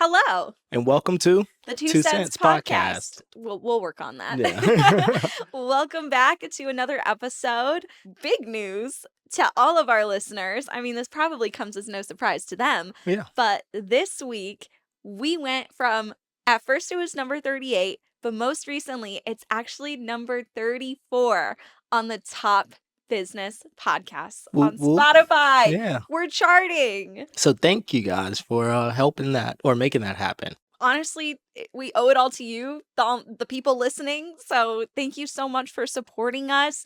Hello, And welcome to the Two Two Cents Cents Podcast. Podcast. We'll work on that. Yeah. Welcome back to another episode. Big news to all of our listeners. I mean, this probably comes as no surprise to them, Yeah. but this week we went from, at first it was number 38, but most recently it's actually number 34 on the top business podcasts Whoop, on whoop. Spotify. Yeah. We're charting. So thank you guys for helping that or making that happen. Honestly, we owe it all to you, the people listening. So thank you so much for supporting us.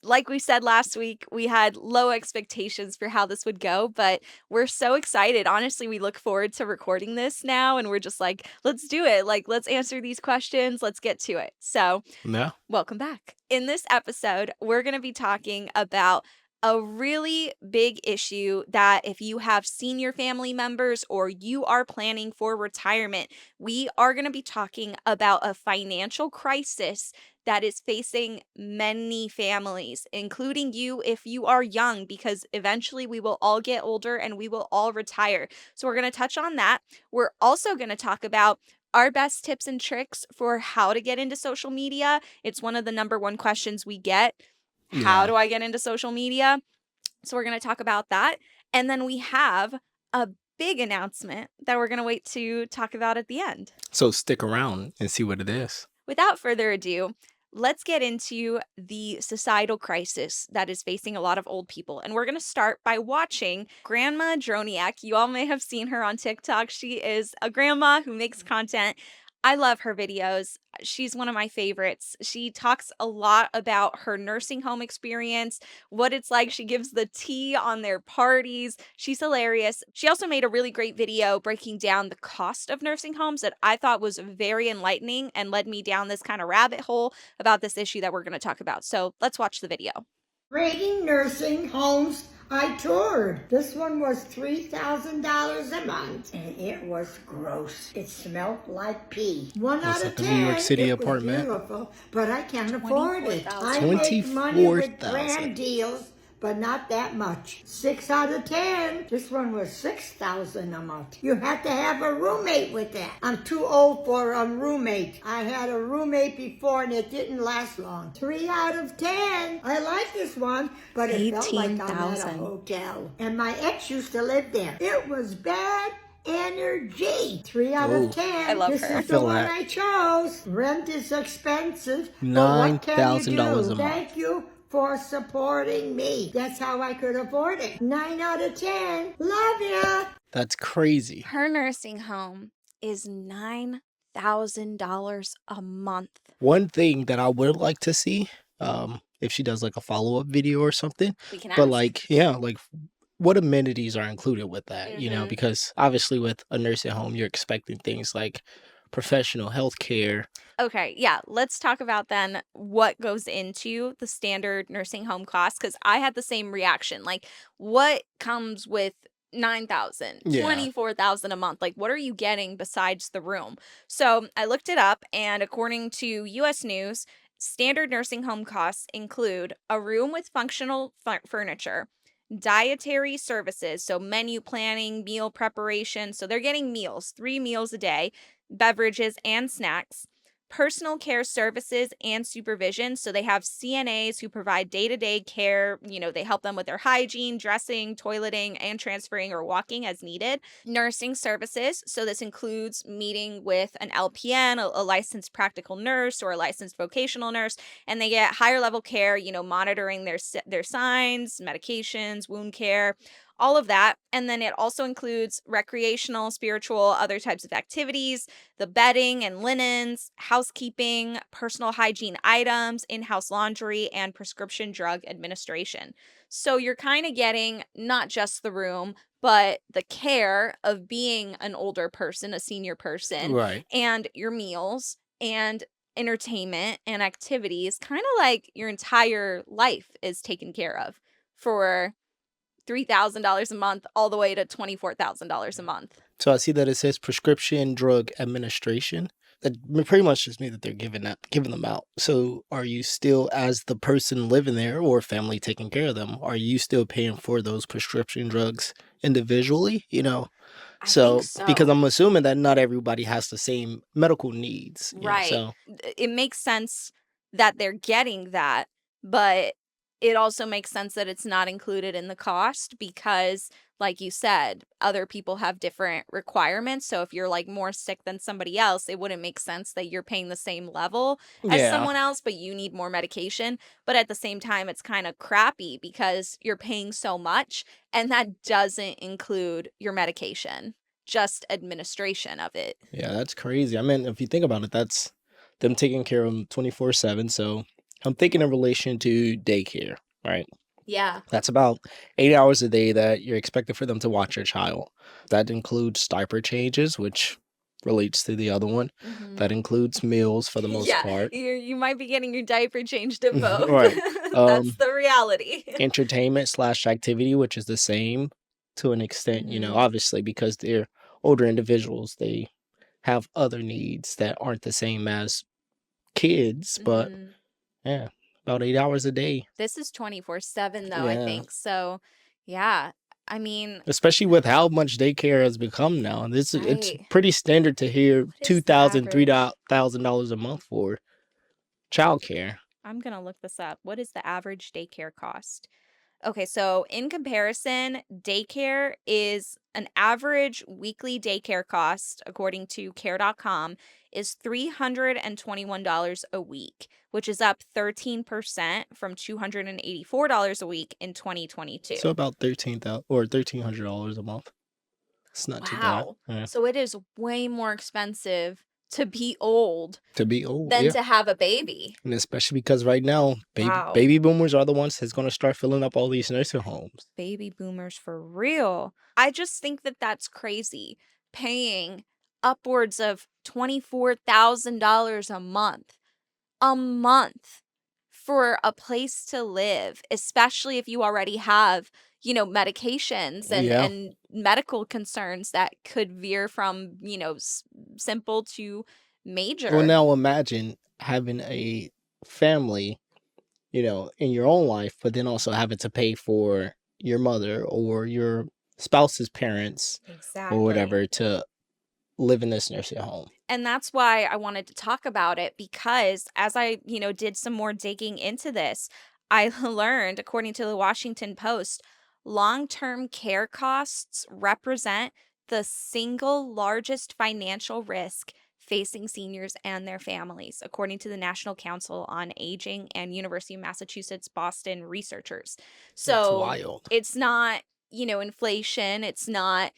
Like we said last week, we had low expectations for how this would go, but we're so excited. Honestly, we look forward to recording this now, and we're just like, let's do it. Like, let's answer these questions. Let's get to it. So, Yeah. welcome back. In this episode, we're going to be talking about a really big issue that if you have senior family members or you are planning for retirement, we are going to be talking about a financial crisis that is facing many families, including you if you are young, because eventually we will all get older and we will all retire. So, we're going to touch on that. We're also going to talk about our best tips and tricks for how to get into social media. It's one of the number one questions we get. How Yeah. do I get into social media? So we're going to talk about that. And then we have a big announcement that we're going to wait to talk about at the end. So stick around and see what it is. Without further ado, let's get into the societal crisis that is facing a lot of old people. And we're going to start by watching Grandma Droniak. You all may have seen her on TikTok. She is a grandma who makes content. I love her videos. She's one of my favorites. She talks a lot about her nursing home experience, what it's like. She gives the tea on their parties. She's hilarious. She also made a really great video breaking down the cost of nursing homes that I thought was very enlightening and led me down this kind of rabbit hole about this issue that we're going to talk about. So let's watch the video. Rating nursing homes I toured. This one was $3,000 a month, and it was gross. It smelled like pee. One That's out like of a 10. New York City it apartment. Was beautiful, but I can't afford it. I $24,000. make money with $24,000. brand deals, but not that much. 6 out of 10. This one was $6,000 a month. You have to have a roommate with that. I'm too old for a roommate. I had a roommate before and it didn't last long. 3 out of 10. I like this one, but it felt like I'm at a hotel. And my ex used to live there. It was bad energy. 3 out Ooh. of 10. I love this her. is I feel the one that. I chose. Rent is expensive. but what can you $9,000 a do? month. Thank you for supporting me. That's how I could afford it. 9 out of 10. Love ya. That's crazy. Her nursing home is $9,000 a month. One thing that I would like to see, if she does like a follow-up video or something, We can but ask. like, yeah, like what amenities are included with that, Mhm. because obviously with a nursing home, you're expecting things like professional health care. Okay, yeah, let's talk about then what goes into the standard nursing home cost, because I had the same reaction. Like, what comes with 9,000, Yeah. 24,000 a month? Like, what are you getting besides the room? So I looked it up, and according to US News, standard nursing home costs include a room with functional furniture, dietary services, so menu planning, meal preparation. So they're getting meals, 3 meals a day, beverages and snacks, personal care services and supervision. So they have CNAs who provide day-to-day care. They help them with their hygiene, dressing, toileting, and transferring or walking as needed. Nursing services. So this includes meeting with an LPN, a licensed practical nurse, or a licensed vocational nurse, and they get higher level care, monitoring their signs, medications, wound care, all of that. And then it also includes recreational, spiritual, other types of activities, the bedding and linens, housekeeping, personal hygiene items, in-house laundry, and prescription drug administration. So you're kind of getting not just the room, but the care of being an older person, a senior person, Right. and your meals and entertainment and activities. Kind of like your entire life is taken care of for $3,000 a month all the way to $24,000 a month. So I see that it says prescription drug administration. That pretty much just means that they're giving them out. So are you still, as the person living there or family taking care of them, are you still paying for those prescription drugs individually? I think So, because so. I'm assuming that not everybody has the same medical needs, Right. so It makes sense that they're getting that, but it also makes sense that it's not included in the cost because, like you said, other people have different requirements. So if you're like more sick than somebody else, it wouldn't make sense that you're paying the same level as yeah. someone else, but you need more medication. But at the same time, it's kind of crappy because you're paying so much and that doesn't include your medication, just administration of it. Yeah, that's crazy. I mean, if you think about it, that's them taking care of them 24/7. So I'm thinking in relation to daycare, right? Yeah. That's about 8 hours a day that you're expected for them to watch your child. That includes diaper changes, which relates to the other one. Mhm. That includes meals for the most Yeah, part. you might be getting your diaper changed at both. Right. That's Um, the reality. entertainment slash activity, which is the same to an extent, Mhm, obviously because they're older individuals, they have other needs that aren't the same as kids, but mhm. yeah, about 8 hours a day. This is 24/7 though, I Yeah. think, so, yeah, I mean Especially with how much daycare has become now. It's right. pretty standard to hear What is the 2,000, average? $3,000 a month for childcare. I'm gonna look this up. What is the average daycare cost? Okay, so in comparison, daycare is an average weekly daycare cost, according to care.com, is $321 a week, which is up 13% from $284 a week in 2022. So about 13,000 or $1,300 a month. It's not too bad. Wow. Yeah. So it is way more expensive to be old To be old, than yeah. to have a baby. And especially because right now, baby Wow. baby boomers are the ones that's going to start filling up all these nursing homes. Baby boomers for real. I just think that that's crazy. Paying upwards of $24,000 a month for a place to live, especially if you already have, medications and Yeah. and medical concerns that could veer from, simple to Well, major. now imagine having a family, in your own life, but then also having to pay for your mother or your spouse's parents or Exactly. whatever to live in this nursing home. And that's why I wanted to talk about it because as I, did some more digging into this, I learned, according to the Washington Post, long-term care costs represent the single largest financial risk facing seniors and their families, according to the National Council on Aging and University of Massachusetts Boston researchers. That's So wild. it's not, inflation, it's not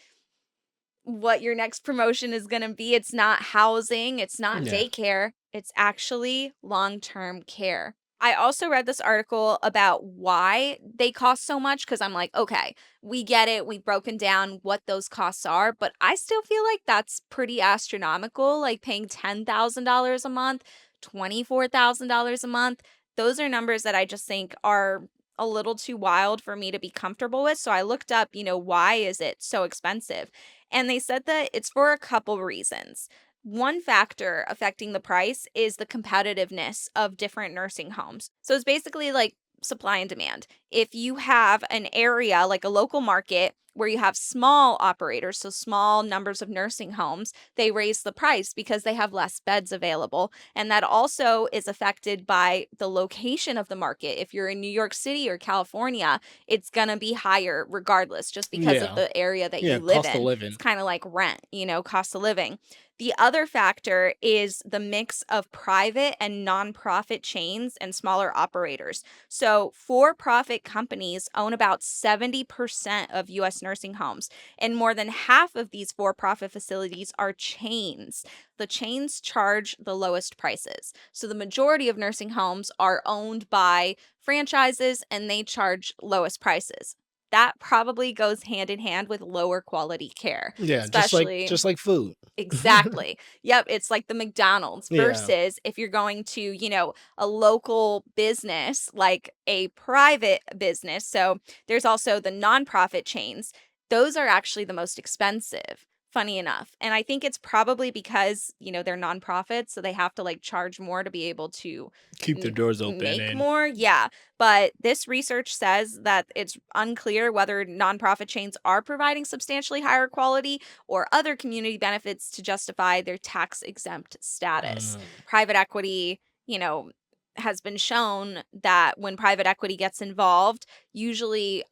what your next promotion is gonna be. It's not housing, it's not Yeah. daycare, it's actually long-term care. I also read this article about why they cost so much because I'm like, okay, we get it. We've broken down what those costs are, but I still feel like that's pretty astronomical. Like paying $10,000 a month, $24,000 a month. Those are numbers that I just think are a little too wild for me to be comfortable with. So I looked up, why is it so expensive? And they said that it's for a couple reasons. One factor affecting the price is the competitiveness of different nursing homes. So it's basically like supply and demand. If you have an area like a local market where you have small operators, so small numbers of nursing homes, they raise the price because they have less beds available. And that also is affected by the location of the market. If you're in New York City or California, it's going to be higher regardless, just because of Yeah. the area that Yeah. you live Cost of in. It's living. kind of like rent, cost of living. The other factor is the mix of private and nonprofit chains and smaller operators. So, for profit companies own about 70% of US nursing homes, and more than half of these for profit facilities are chains. The chains charge the lowest prices. So, the majority of nursing homes are owned by franchises and they charge lowest prices. That probably goes hand in hand with lower quality care, Yeah. Just like especially. just like food. Exactly. Yep, it's like the McDonald's Yeah. versus if you're going to, a local business, like a private business. So there's also the nonprofit chains. Those are actually the most expensive funny enough. And I think it's probably because, they're nonprofits, so they have to like charge more to be able to Keep their doors open make and more. Yeah. But this research says that it's unclear whether nonprofit chains are providing substantially higher quality or other community benefits to justify their tax exempt status. Private equity, has been shown that when private equity gets involved, usually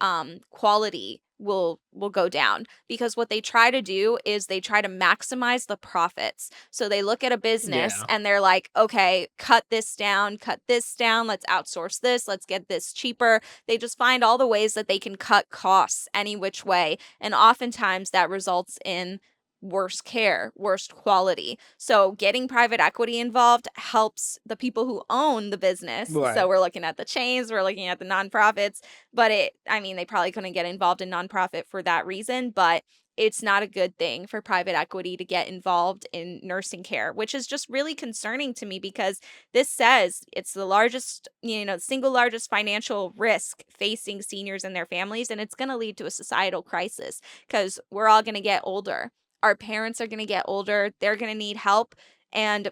quality will go down, because what they try to do is they try to maximize the profits. So they look at a business yeah. and they're like, okay, cut this down, let's outsource this, let's get this cheaper. They just find all the ways that they can cut costs any which way, and oftentimes that results in worse care, worse quality. So getting private equity involved helps the people who own the business. So Right. we're looking at the chains, we're looking at the nonprofits, but they probably couldn't get involved in nonprofit for that reason, but it's not a good thing for private equity to get involved in nursing care, which is just really concerning to me, because this says it's the largest, single largest financial risk facing seniors and their families. And it's going to lead to a societal crisis, because we're all going to get older. Our parents are going to get older. They're going to need help. And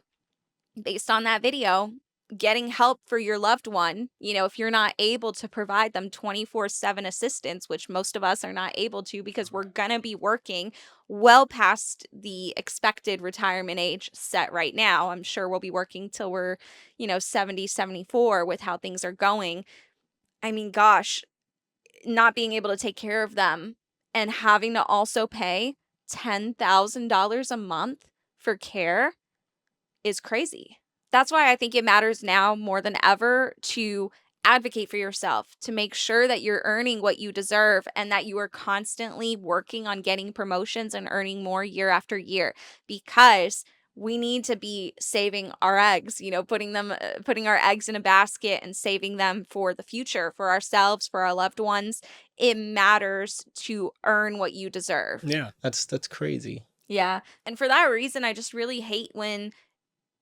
based on that video, getting help for your loved one, if you're not able to provide them 24/7 assistance, which most of us are not able to, because we're going to be working well past the expected retirement age set right now. I'm sure we'll be working till we're, 70, 74 with how things are going. I mean, gosh, not being able to take care of them and having to also pay $10,000 a month for care is crazy. That's why I think it matters now more than ever to advocate for yourself, to make sure that you're earning what you deserve and that you are constantly working on getting promotions and earning more year after year, because we need to be saving our eggs, putting our eggs in a basket and saving them for the future, for ourselves, for our loved ones. It matters to earn what you deserve. Yeah, that's crazy. Yeah. And for that reason, I just really hate when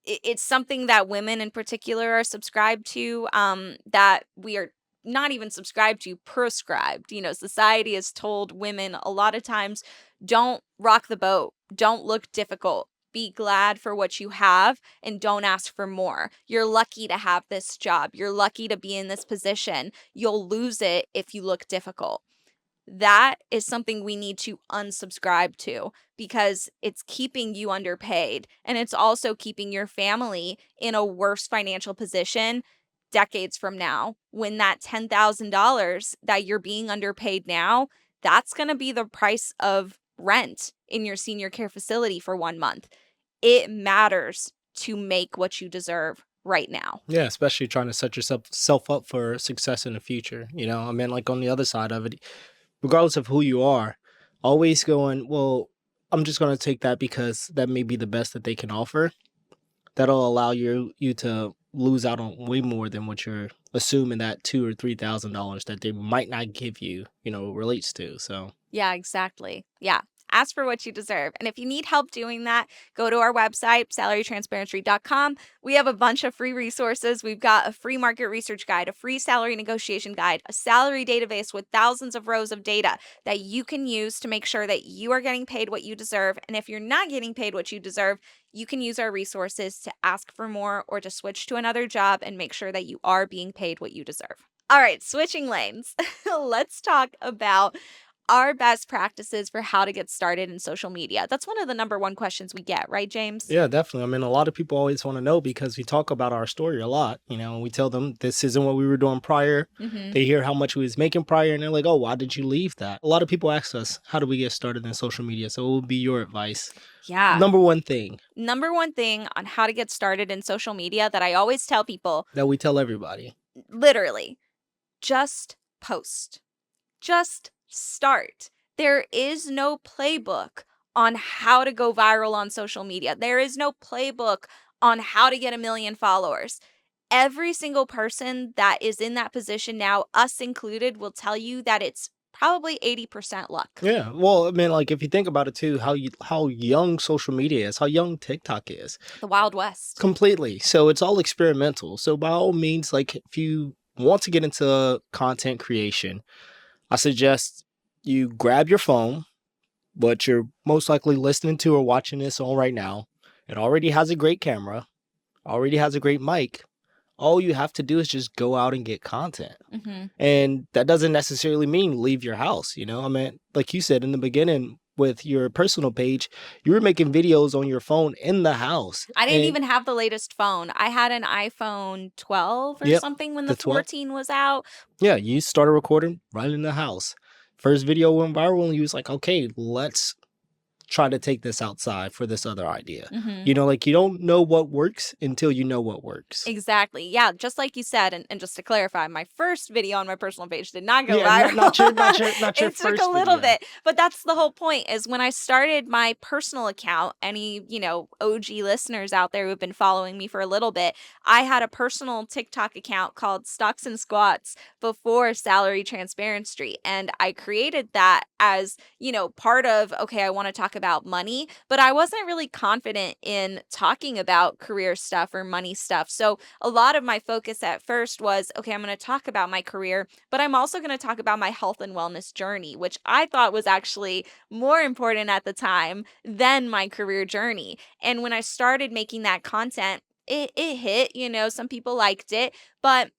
it's something that women in particular are subscribed to, that we are not even subscribed to, prescribed. Society has told women a lot of times, don't rock the boat, don't look difficult, be glad for what you have, and don't ask for more. You're lucky to have this job. You're lucky to be in this position. You'll lose it if you look difficult. That is something we need to unsubscribe to, because it's keeping you underpaid, and it's also keeping your family in a worse financial position decades from now, when that $10,000 that you're being underpaid now, that's going to be the price of rent in your senior care facility for 1 month. It matters to make what you deserve right now. Yeah, especially trying to set yourself up for success in the future. I mean, like on the other side of it, regardless of who you are, always going, well, I'm just going to take that because that may be the best that they can offer. That'll allow you to lose out on way more than what you're assuming that $2,000 or $3,000 that they might not give you, relates to. So Yeah, exactly. Yeah. Ask for what you deserve. And if you need help doing that, go to our website, salarytransparency.com. We have a bunch of free resources. We've got a free market research guide, a free salary negotiation guide, a salary database with thousands of rows of data that you can use to make sure that you are getting paid what you deserve. And if you're not getting paid what you deserve, you can use our resources to ask for more or to switch to another job and make sure that you are being paid what you deserve. All right, switching lanes. Let's talk about our best practices for how to get started in social media. That's one of the number one questions we get, right, James? yeah, definitely. I mean, a lot of people always want to know because we talk about our story a lot. We tell them this isn't what we were doing prior. Mm-hmm. They hear how much we was making prior and they're like, oh, why did you leave that? A lot of people ask us, how do we get started in social media? So what would be your advice? Yeah. Number one thing On how to get started in social media that I always tell people, that we tell everybody. literally, just post. Just start. There is no playbook on how to go viral on social media. There is no playbook on how to get 1 million followers. Every single person that is in that position now, us included, will tell you that it's probably 80% luck. Yeah. Well, I mean, like if you think about it too, how young social media is, how young TikTok is. The Wild West. Completely. So it's all experimental. So by all means, like if you want to get into content creation, I suggest you grab your phone, what you're most likely listening to or watching this on right now. It already has a great camera, already has a great mic. All you have to do is just go out and get content. Mhm. And that doesn't necessarily mean leave your house, you know? I mean, like you said in the beginning with your personal page, you were making videos on your phone in the house. I didn't And even have the latest phone. I had an iPhone 12 or yep, something when the the 12. 14 was out. Yeah, you started recording right in the house. First video went viral and you was like, okay, let's try to take this outside for this other idea. Mhm. You know, like you don't know what works until you know what works. Exactly. Yeah, just like you said, and just to clarify, my first video on my personal page did not go Yeah, not viral. not your not your not your It took a first little video. bit, but that's the whole point is when I started my personal account, any, OG listeners out there who've been following me for a little bit, I had a personal TikTok account called Stocks and Squats before Salary Transparency. And I created that as, part of, okay, I want to talk about money, but I wasn't really confident in talking about career stuff or money stuff. So a lot of my focus at first was, okay, I'm going to talk about my career, but I'm also going to talk about my health and wellness journey, which I thought was actually more important at the time than my career journey. And when I started making that content, it hit, some people liked it, but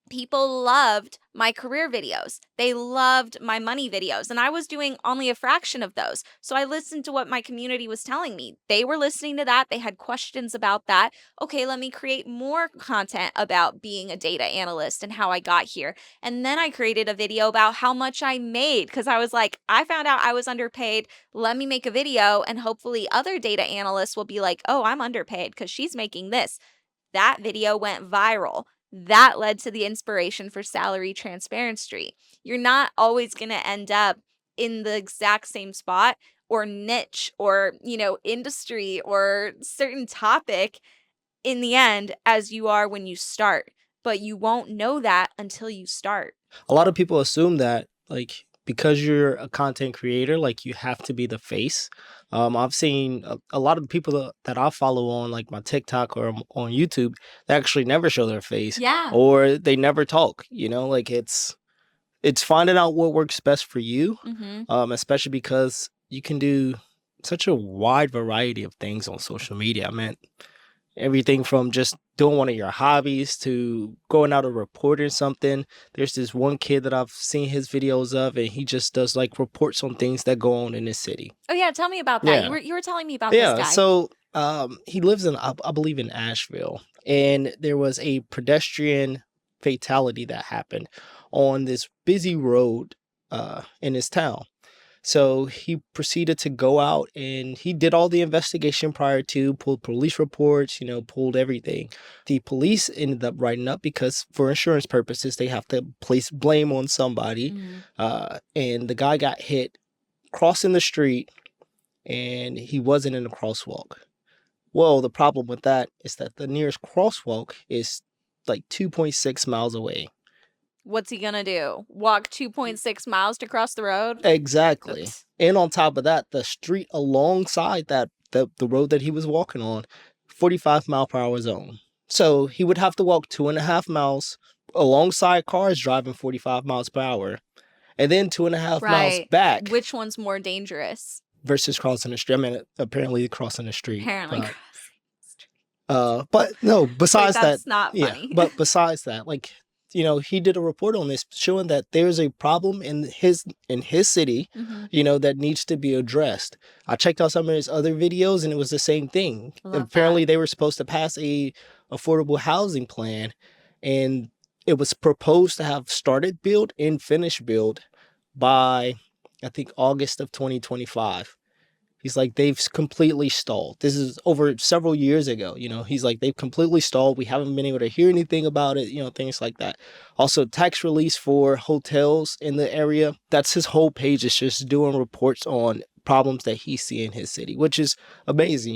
people loved my career videos. They loved my money videos, and I was doing only a fraction of those. So I listened to what my community was telling me. They were listening to that. They had questions about that. Okay, let me create more content about being a data analyst and how I got here. And then I created a video about how much I made because I was like, I found out I was underpaid. Let me make a video, and hopefully other data analysts will be like, oh, I'm underpaid because she's making this. That video went viral. That led to the inspiration for Salary Transparency. You're not always going to end up in the exact same spot or niche or, industry or certain topic in the end as you are when you start, but you won't know that until you start. A lot of people assume that like because you're a content creator, like you have to be the face. I've seen a lot of the people that I follow on like my TikTok or on YouTube, they actually never show their face Yeah. or they never talk. You know, like it's finding out what works best for you, Mhm. especially because you can do such a wide variety of things on social media. I mean, everything from just doing one of your hobbies to going out and reporting something. There's this one kid that I've seen his videos of, and he just does like reports on things that go on in his city. Oh yeah, tell me about that. You Yeah. were you were telling me about this Yeah. guy. So he lives in, I believe, in Asheville, and there was a pedestrian fatality that happened on this busy road in his town. So he proceeded to go out and he did all the investigation prior to, pulled police reports, pulled everything. The police ended up writing up because for insurance purposes, they have to place blame on somebody. Mhm. And the guy got hit crossing the street and he wasn't in the crosswalk. Well, the problem with that is that the nearest crosswalk is like 2.6 miles away. What's he gonna do? Walk 2.6 miles to cross the road? Exactly. Oops. And on top of that, the street alongside that, the road that he was walking on, 45-mile-per-hour zone. So he would have to walk 2.5 miles alongside cars driving 45 miles per hour, and then 2.5 miles Right. back Which one's more dangerous? versus crossing the street. I mean, apparently crossing the street. Apparently But crossing the street. but no, Wait, besides that, that's not yeah, funny. but besides that, like, he did a report on this showing that there's a problem in his city, Mhm. that needs to be addressed. I checked out some of his other videos and it was the same thing. Love Apparently that. they were supposed to pass a affordable housing plan and it was proposed to have started build and finished build by I think August of 2025. He's like, they've completely stalled. This is over several years ago. He's like, they've completely stalled. We haven't been able to hear anything about it, things like that. Also, tax release for hotels in the area. That's his whole page. Is just doing reports on problems that he see in his city, which is amazing.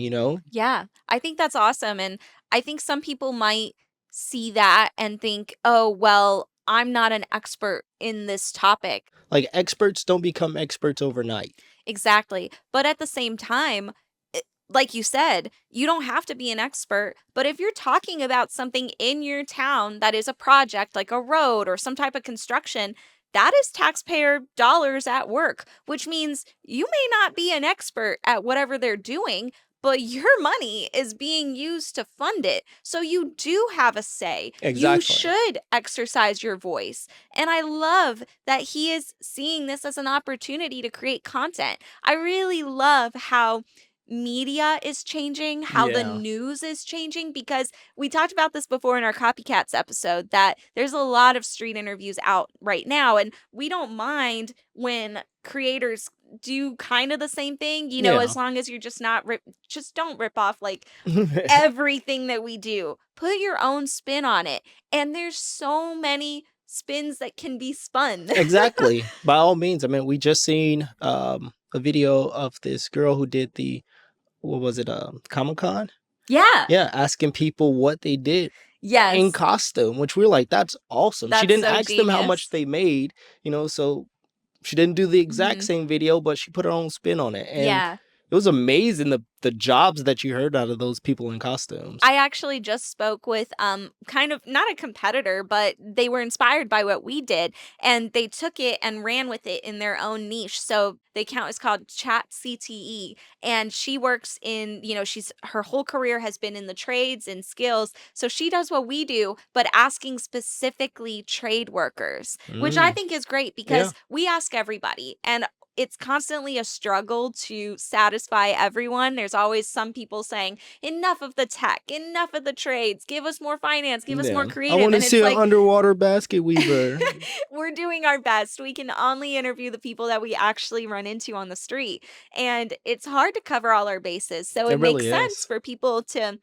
Yeah, I think that's awesome, and I think some people might see that and think, "Oh, well, I'm not an expert in this topic." Like experts don't become experts overnight. Exactly. But at the same time, like you said, you don't have to be an expert. But if you're talking about something in your town that is a project like a road or some type of construction, that is taxpayer dollars at work, which means you may not be an expert at whatever they're doing, but your money is being used to fund it. So you do have a say. You Exactly. should exercise your voice. And I love that he is seeing this as an opportunity to create content. I really love how media is changing, how the Yeah. news is changing, because we talked about this before in our copycats episode that there's a lot of street interviews out right now, and we don't mind when creators do kind of the same thing, Yeah. as long as you're just not just don't rip off like everything that we do. Put your own spin on it. And there's so many spins that can be spun. Exactly. By all means. I mean, we just seen a video of this girl who did the what was it, Comic-Con? Yeah. Yeah, asking people what they did in Yes. costume, which we're like, that's awesome. She That's didn't so ask them how genius. much they made, so she didn't do the exact Mhm. same video, but she put her own spin on it. And Yeah. it was amazing the jobs that you heard out of those people in costumes. I actually just spoke with kind of not a competitor, but they were inspired by what we did and they took it and ran with it in their own niche. So the account is called Chat CTE and she works in, she's her whole career has been in the trades and skills. So she does what we do, but asking specifically trade workers, which I Mm, think is great yeah. because we ask everybody and it's constantly a struggle to satisfy everyone. There's always some people saying, enough of the tech, enough of the trades, give us more finance, give us more Yeah. I creative. want to And it's see an like, underwater basket weaver. we're doing our best. We can only interview the people that we actually run into on the street. And it's hard to cover all our bases. So It it makes really sense is. for people to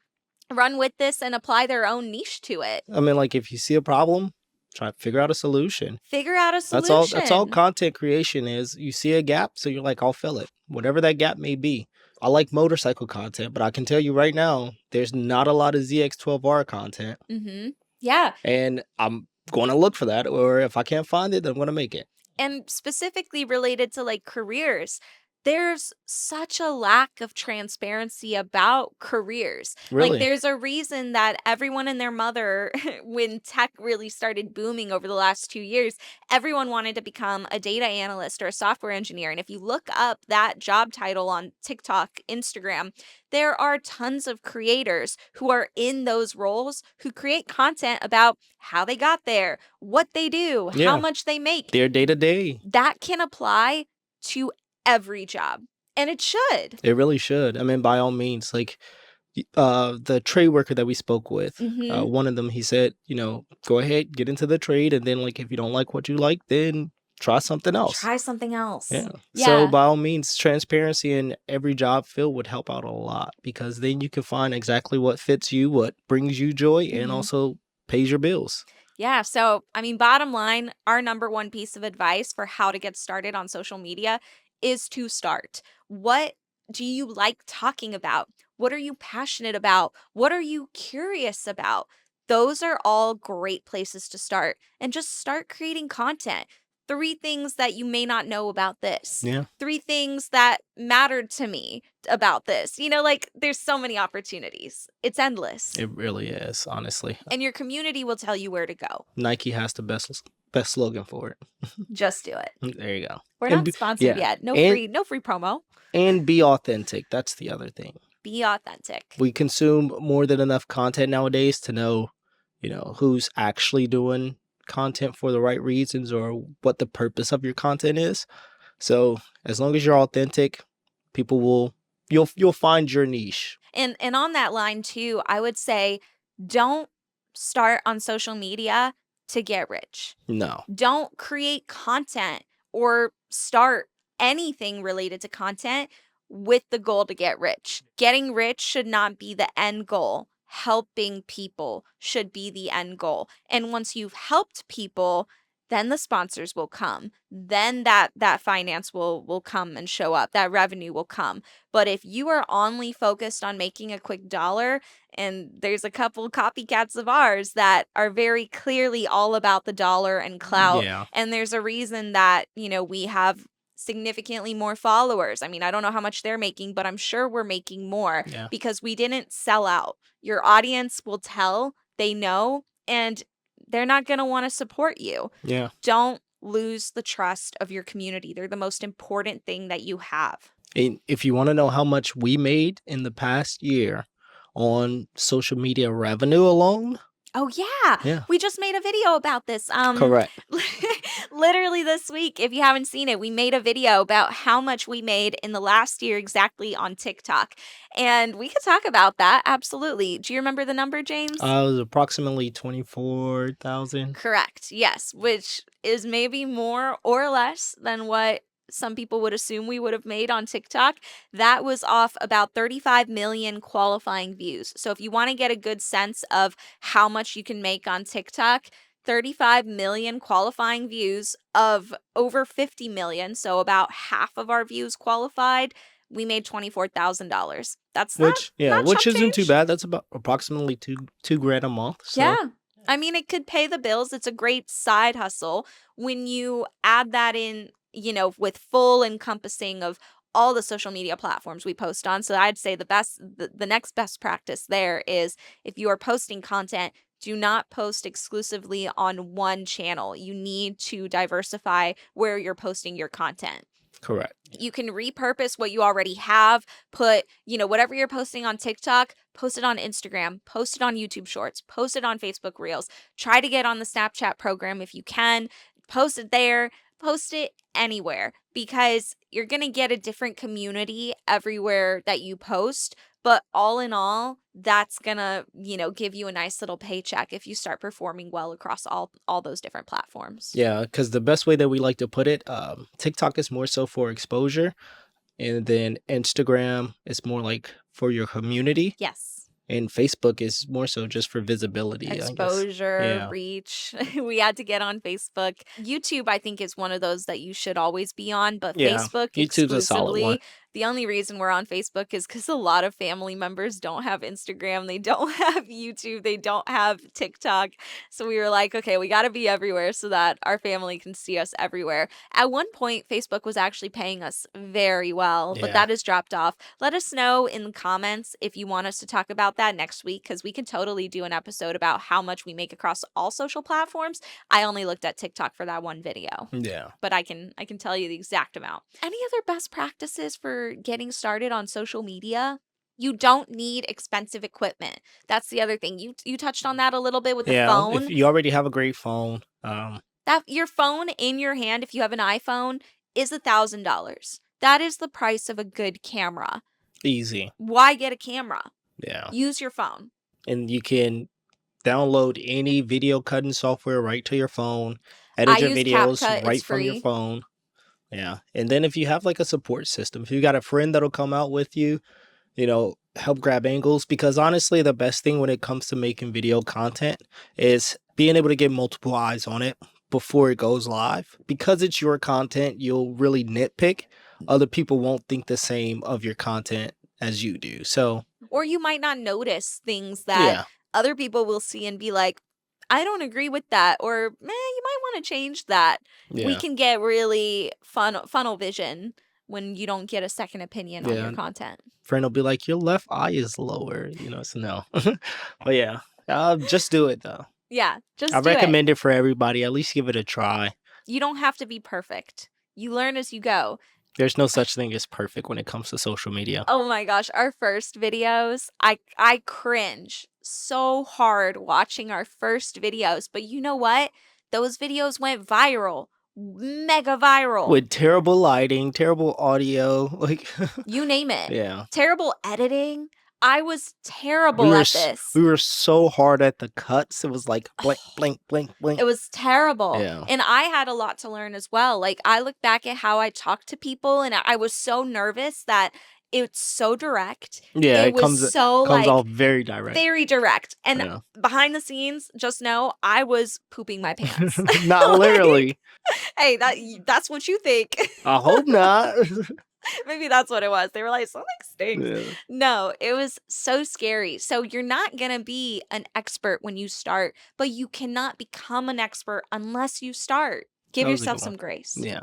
run with this and apply their own niche to it. I mean, like if you see a problem, try to figure out a solution. Figure out a That's all solution. content creation is. You see a gap, so you're like, I'll fill it. Whatever that gap may be. I like motorcycle content, but I can tell you right now, there's not a lot of ZX12R content. Mm-hmm. Yeah. And I'm going to look for that, or if I can't find it, I'm going to make it. And specifically related to like careers, there's such a lack of transparency about careers. Like, Really? there's a reason that everyone and their mother, when tech really started booming over the last 2 years, everyone wanted to become a data analyst or a software engineer. And if you look up that job title on TikTok, Instagram, there are tons of creators who are in those roles who create content about how they got there, what they do, how Yeah. much they make. Their day to day. That can apply to every job, and it should. It really should. I mean, by all means, like the trade worker that we spoke with, Mhm. one of them, he said, go ahead, get into the trade, and then like if you don't like what you like, then try something else. Try something else. Yeah. So Yeah. by all means, transparency in every job field would help out a lot because then you can find exactly what fits you, what brings you joy, and Mhm. also pays your bills. Yeah, so I mean, bottom line, our number one piece of advice for how to get started on social media is to start. What do you like talking about? What are you passionate about? What are you curious about? Those are all great places to start and just start creating content. 3 things that you may not know about this. Yeah. 3 things that mattered to me about this. Like there's so many opportunities. It's endless. It really is, honestly. And your community will tell you where to go. Nike has the best slogan for it. Just do it. There you go. We're And not be- sponsored yeah. yet. No And free promo. and be authentic. That's the other thing. Be authentic. We consume more than enough content nowadays to know, who's actually doing content for the right reasons or what the purpose of your content is. So as long as you're authentic, people you'll find your niche. And on that line too, I would say don't start on social media to get rich. No. Don't create content or start anything related to content with the goal to get rich. Getting rich should not be the end goal. Helping people should be the end goal. And once you've helped people, then the sponsors will come. Then that finance will come and show up. That revenue will come. But if you are only focused on making a quick dollar, and there's a couple copycats of ours that are very clearly all about the dollar and clout. Yeah. And there's a reason that, we have significantly more followers. I mean, I don't know how much they're making, but I'm sure we're making more Yeah. because we didn't sell out. Your audience will tell, they know, and they're not going to want to support you. Yeah. Don't lose the trust of your community. They're the most important thing that you have. And if you want to know how much we made in the past year on social media revenue alone, Oh yeah, yeah, we just made a video about this. correct. Literally this week, if you haven't seen it, we made a video about how much we made in the last year exactly on TikTok. And we could talk about that. Absolutely. Do you remember the number, James? It was approximately 24,000. Correct. Yes, which is maybe more or less than what some people would assume we would have made on TikTok. That was off about 35 million qualifying views. So if you want to get a good sense of how much you can make on TikTok, 35 million qualifying views of over 50 million, so about half of our views qualified, we made $24,000. That's not Which chump isn't too change. bad. That's about approximately two grand a month. So Yeah. I mean, it could pay the bills. It's a great side hustle when you add that in, with full encompassing of all the social media platforms we post on. So I'd say the next best practice there is if you are posting content, do not post exclusively on one channel. You need to diversify where you're posting your content. correct. You can repurpose what you already have, put, whatever you're posting on TikTok, post it on Instagram, post it on YouTube Shorts, post it on Facebook Reels. Try to get on the Snapchat program if you can. Post it there, post it anywhere because you're going to get a different community everywhere that you post. But all in all, that's going to, give you a nice little paycheck if you start performing well across all those different platforms. Yeah, because the best way that we like to put it, TikTok is more so for exposure, and then Instagram is more like for your community, Yes. and Facebook is more so just for visibility, I guess. Exposure, Yeah. reach. We had to get on Facebook. YouTube, I think, is one of those that you should always be on, but Yeah, Facebook YouTube's a solid one. exclusively. The only reason we're on Facebook is because a lot of family members don't have Instagram, they don't have YouTube, they don't have TikTok. So we were like, okay, we got to be everywhere so that our family can see us everywhere. At one point, Facebook was actually paying us very well, but Yeah. that has dropped off. Let us know in the comments if you want us to talk about that next week because we can totally do an episode about how much we make across all social platforms. I only looked at TikTok for that one video, Yeah. but I can tell you the exact amount. Any other best practices for getting started on social media? You don't need expensive equipment. That's the other thing. You touched on that a little bit with the Yeah, if phone. you already have a great phone, That your phone in your hand, if you have an iPhone, is $1,000. That is the price of a good camera. easy. Why get a camera? Yeah. Use your phone. And you can download any video cutting software right to your phone, I edit your use videos CapCut. It's right from your free. phone. Yeah. And then if you have like a support system, if you got a friend that'll come out with you, help grab angles, because honestly, the best thing when it comes to making video content is being able to get multiple eyes on it before it goes live. Because it's your content, you'll really nitpick. Other people won't think the same of your content as you do. So, Or you might not notice things that yeah. other people will see and be like, I don't agree with that. Or, you might want to change that. We Yeah. can get really funnel vision when you don't get a second opinion on your Yeah. content. Friend will be like, your left eye is lower, so no. But yeah, just do it though. Yeah, just I do it. recommend it for everybody. At least give it a try. You don't have to be perfect. You learn as you go. There's no such thing as perfect when it comes to social media. Oh my gosh, our first videos, I cringe so hard watching our first videos, but you know what? Those videos went viral. Mega viral. With terrible lighting, terrible audio, like You name it. yeah. Terrible editing. I was terrible at this. We were so hard at the cuts. It was like blink, blink, blink, blink. It was terrible. Yeah. And I had a lot to learn as well. Like I look back at how I talked to people and I was so nervous that it's so direct. Yeah, it was so comes like off very direct. very direct. And Yeah. behind the scenes, just know I was pooping my pants. Not literally. Hey, that's what you think. I hope not. Maybe that's what it was. They were like, something stinks. Yeah. No, it was so scary. So you're not going to be an expert when you start, but you cannot become an expert unless you start. Give That was a yourself good some one. grace. Yeah.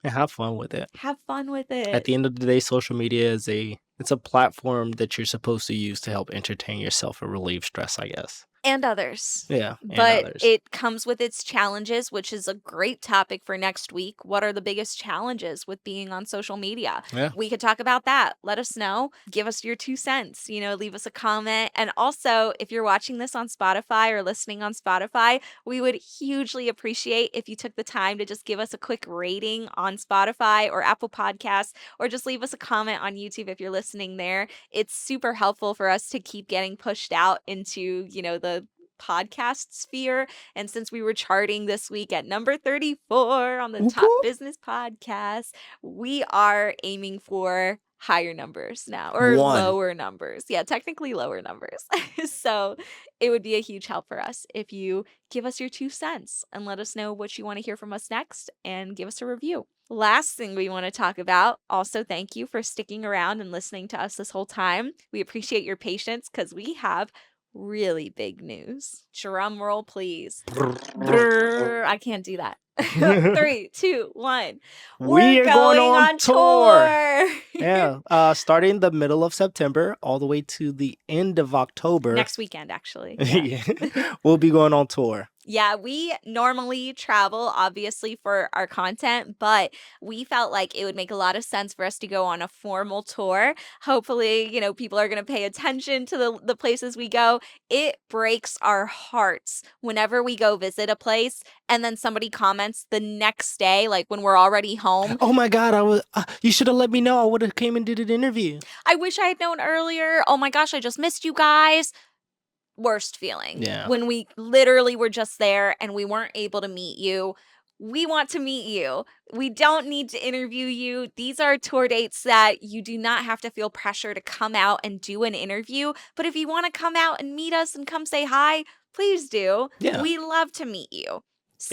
And have fun with it. Have fun with it. At the end of the day, social media it's a platform that you're supposed to use to help entertain yourself and relieve stress, I guess. and others. Yeah, and But others. it comes with its challenges, which is a great topic for next week. What are the biggest challenges with being on social media? Yeah. We could talk about that. Let us know. Give us your 2 cents, leave us a comment. And also, if you're watching this on Spotify or listening on Spotify, we would hugely appreciate if you took the time to just give us a quick rating on Spotify or Apple Podcasts, or just leave us a comment on YouTube if you're listening there. It's super helpful for us to keep getting pushed out into, the podcast sphere. And since we were charting this week at number 34 on the Whoop, top whoop. business podcasts, we are aiming for higher numbers now, or One. lower numbers. Yeah, technically lower numbers. So it would be a huge help for us if you give us your 2 cents and let us know what you want to hear from us next and give us a review. Last thing we want to talk about, also thank you for sticking around and listening to us this whole time. We appreciate your patience because we have really big news. Drum roll, please. Brrr, I can't do that. 3, 2, 1. We're We are going going on on tour. tour. Yeah, starting the middle of September all the way to the end of October. Next weekend, actually. Yeah. Yeah. We'll be going on tour. Yeah, we normally travel, obviously, for our content, but we felt like it would make a lot of sense for us to go on a formal tour. Hopefully, people are going to pay attention to the places we go. It breaks our hearts whenever we go visit a place and then somebody comments the next day, like when we're already home. Oh my God! You should have let me know. I would have came and did an interview. I wish I had known earlier. Oh my gosh, I just missed you guys. Worst feeling. Yeah. When we literally were just there and we weren't able to meet you. We want to meet you. We don't need to interview you. These are tour dates that you do not have to feel pressure to come out and do an interview. But if you want to come out and meet us and come say hi, please do. Yeah. We love to meet you.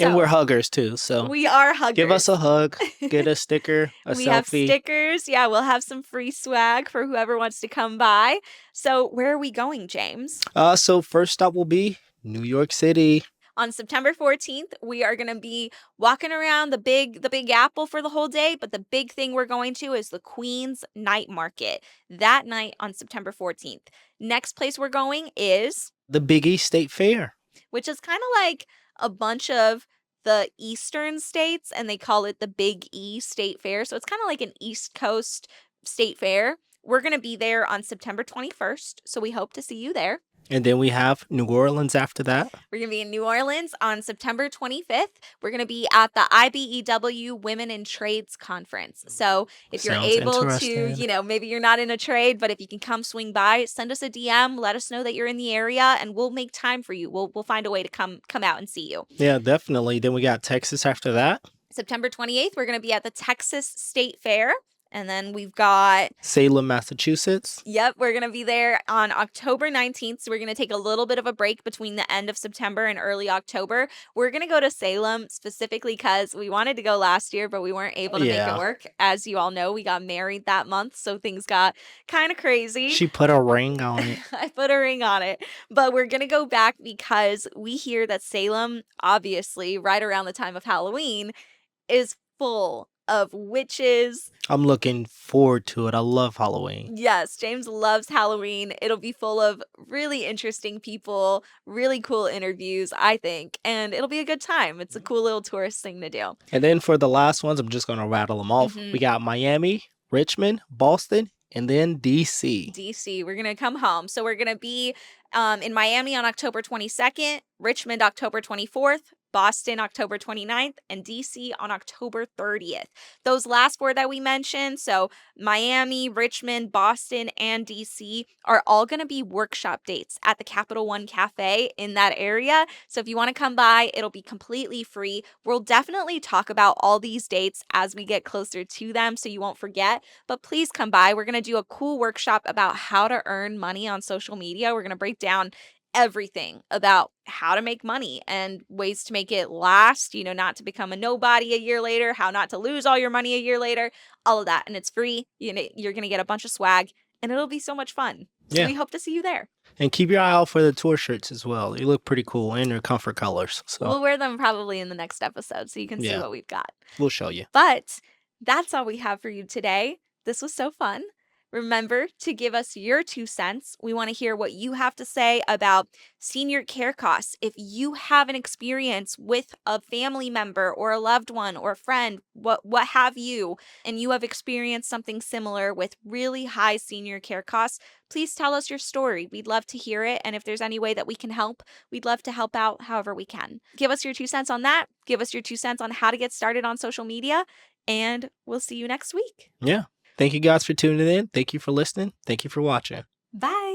And we're So huggers too. So we are huggers. give us a hug, get a sticker, a We selfie. have stickers. Yeah, we'll have some free swag for whoever wants to come by. So where are we going, James? So first stop will be New York City. On September 14th, we are going to be walking around the Big Apple for the whole day, but the big thing we're going to is the Queens Night Market that night on September 14th. Next place we're going is the Big East State Fair, which is kind of like a bunch of the eastern states, and they call it the Big E State Fair. So it's kind of like an East Coast state fair. We're going to be there on September 21st, so we hope to see you there. And then we have New Orleans after that. We're going to be in New Orleans on September 25th. We're going to be at the IBEW Women in Trades Conference. So if you're Sounds able interesting. to, maybe you're not in a trade, but if you can come swing by, send us a DM, let us know that you're in the area, and we'll make time for you. We'll find a way to come out and see you. Yeah, definitely. Then we got Texas after that. September 28th, we're going to be at the Texas State Fair. And then we've got Salem, Massachusetts. Yep, we're going to be there on October 19th. So we're going to take a little bit of a break between the end of September and early October. We're going to go to Salem specifically because we wanted to go last year, but we weren't able to make it work. As you all know, we got married that month, so things got kind of crazy. She put a ring on it. I put a ring on it. But we're going to go back because we hear that Salem, obviously, right around the time of Halloween, is full of witches. I'm looking forward to it. I love Halloween. Yes, James loves Halloween. It'll be full of really interesting people, really cool interviews, I think, and it'll be a good time. It's a cool little tourist thing to do. And then for the last ones, I'm just going to rattle them off. We got Miami, Richmond, Boston, and then DC. DC, we're going to come home. So we're going to be in Miami on October 22nd, Richmond October 24th, Boston October 29th, and DC on October 30th. Those last four that we mentioned, so Miami, Richmond, Boston, and DC, are all going to be workshop dates at the Capital One Cafe in that area. So if you want to come by, it'll be completely free. We'll definitely talk about all these dates as we get closer to them so you won't forget, but please come by. We're going to do a cool workshop about how to earn money on social media. We're going to break down everything about how to make money and ways to make it last, not to become a nobody a year later, how not to lose all your money a year later, all of that. And it's free. You're going to get a bunch of swag and it'll be so much fun. So we hope to see you there. And keep your eye out for the tour shirts as well. They look pretty cool in their comfort colors. So we'll wear them probably in the next episode so you can see what we've got. We'll show you. But that's all we have for you today. This was so fun. Remember to give us your 2 cents. We want to hear what you have to say about senior care costs. If you have an experience with a family member or a loved one or a friend, what have you, and you have experienced something similar with really high senior care costs, please tell us your story. We'd love to hear it. And if there's any way that we can help, we'd love to help out however we can. Give us your 2 cents on that. Give us your 2 cents on how to get started on social media. And we'll see you next week. Yeah. Thank you guys for tuning in. Thank you for listening. Thank you for watching. Bye.